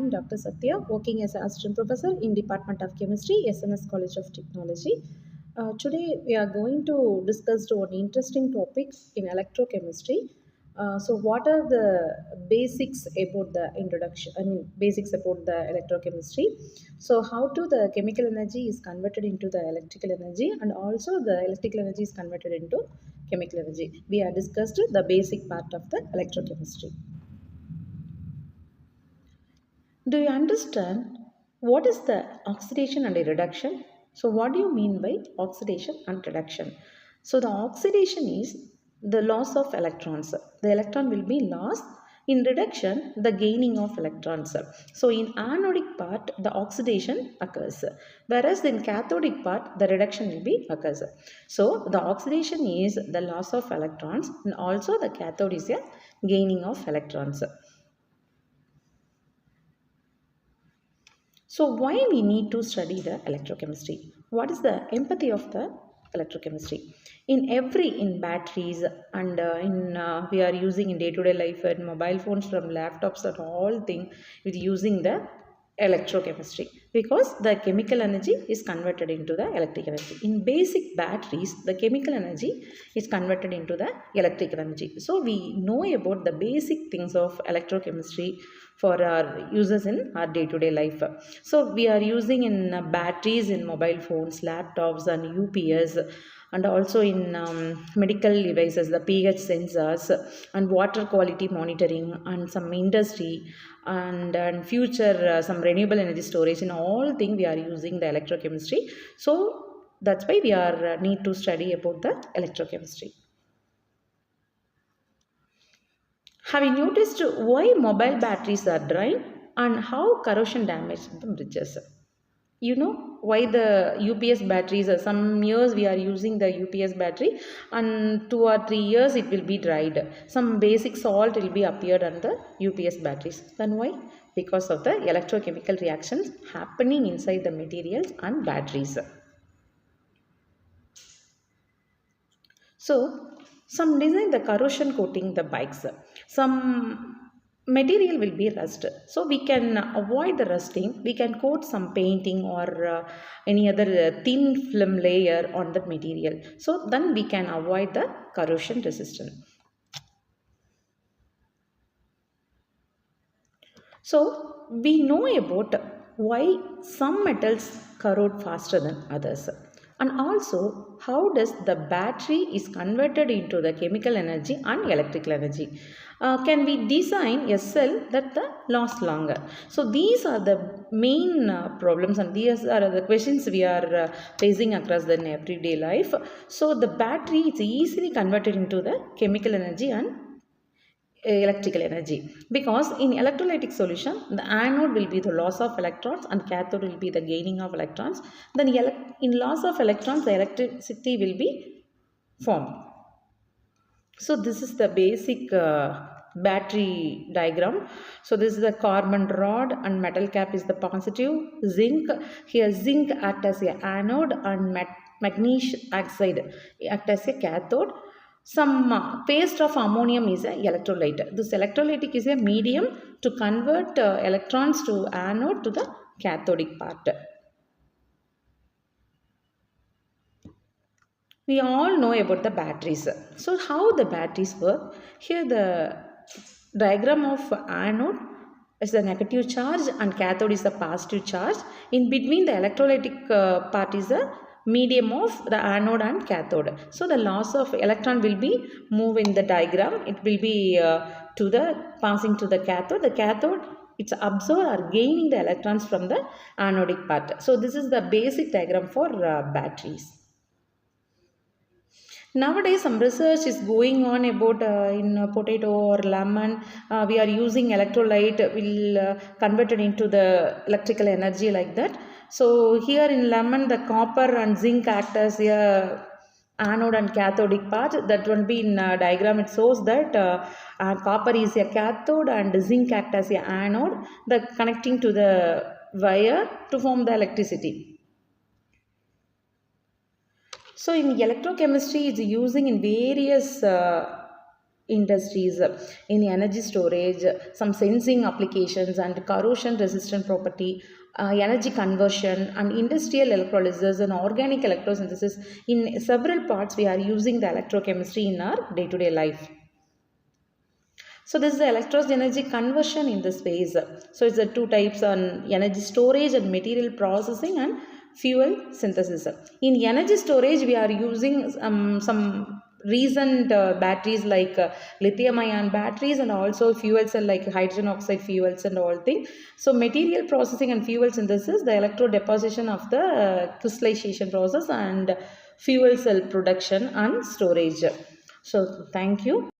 am Dr. Sathya, working as an assistant professor in Department of Chemistry, SNS College of Technology. Today we are going to discuss one interesting topic in electrochemistry. So what are the basics about the introduction, basics about the electrochemistry. So how to the chemical energy is converted into the electrical energy, and also the electrical energy is converted into chemical energy. We have discussed the basic part of the electrochemistry. Do you understand what is the oxidation and reduction? So, what do you mean by oxidation and reduction? So, the oxidation is the loss of electrons. The electron will be lost. In reduction, the gaining of electrons. So, in anodic part, the oxidation occurs, whereas in cathodic part, the reduction will be occurs. So, the oxidation is the loss of electrons, and also the cathode is a gaining of electrons. So why we need to study the electrochemistry? What is the empathy of the electrochemistry? In batteries and we are using in day-to-day life and mobile phones from laptops and all thing with using the electrochemistry, because the chemical energy is converted into the electric energy. In basic batteries, the chemical energy is converted into the electrical energy. So we know about the basic things of electrochemistry for our users in our day-to-day life. So we are using in batteries in mobile phones, laptops and UPS, and also in medical devices, the pH sensors and water quality monitoring, and some industry and future some renewable energy storage. In all things we are using the electrochemistry. So that's why we are need to study about the electrochemistry. Have you noticed why mobile batteries are drying and how corrosion damaged the bridges? You know why the UPS batteries, some years we are using the UPS battery and 2 or 3 years it will be dried. Some basic salt will be appeared on the UPS batteries. Then why? Because of the electrochemical reactions happening inside the materials and batteries. So, some design the corrosion coating the bikes. Some material will be rust. So, we can avoid the rusting. We can coat some painting or any other thin film layer on that material. So, then we can avoid the corrosion resistance. So, we know about why some metals corrode faster than others, and also how does the battery is converted into the chemical energy and electrical energy. Can we design a cell that lasts longer? So, these are the main problems, and these are the questions we are facing across the everyday life. So, the battery is easily converted into the chemical energy and electrical energy, because in electrolytic solution the anode will be the loss of electrons and cathode will be the gaining of electrons. Then in loss of electrons the electricity will be formed. So this is the basic battery diagram. So this is the carbon rod and metal cap is the positive. Zinc, here zinc act as a anode and magnesium oxide act as a cathode. Some paste of ammonium is a electrolyte. This electrolytic is a medium to convert electrons to anode to the cathodic part. We all know about the batteries. So how the batteries work? Here the diagram of anode is the negative charge and cathode is the positive charge. In between the electrolytic part is the medium of the anode and cathode. So the loss of electron will be move in the diagram. It will be to the passing to the cathode. The cathode it's absorb or gaining the electrons from the anodic part. So this is the basic diagram for batteries. Nowadays, some research is going on about in potato or lemon. We are using electrolyte will convert it into the electrical energy like that. So here in lemon, the copper and zinc act as a anode and cathodic part. That will be in diagram. It shows that copper is a cathode and zinc act as a anode. The connecting to the wire to form the electricity. So in electrochemistry, it's using in various industries in energy storage, some sensing applications and corrosion resistant property, energy conversion and industrial electrolysis and organic electrosynthesis. In several parts we are using the electrochemistry in our day-to-day life. So this is the electron energy conversion in this phase. So it's the two types on energy storage and material processing and fuel synthesis. In energy storage, we are using some recent batteries like lithium ion batteries and also fuel cell like hydrogen oxide fuels and all things. So material processing and fuel synthesis, the electro deposition of the crystallization process and fuel cell production and storage. So thank you.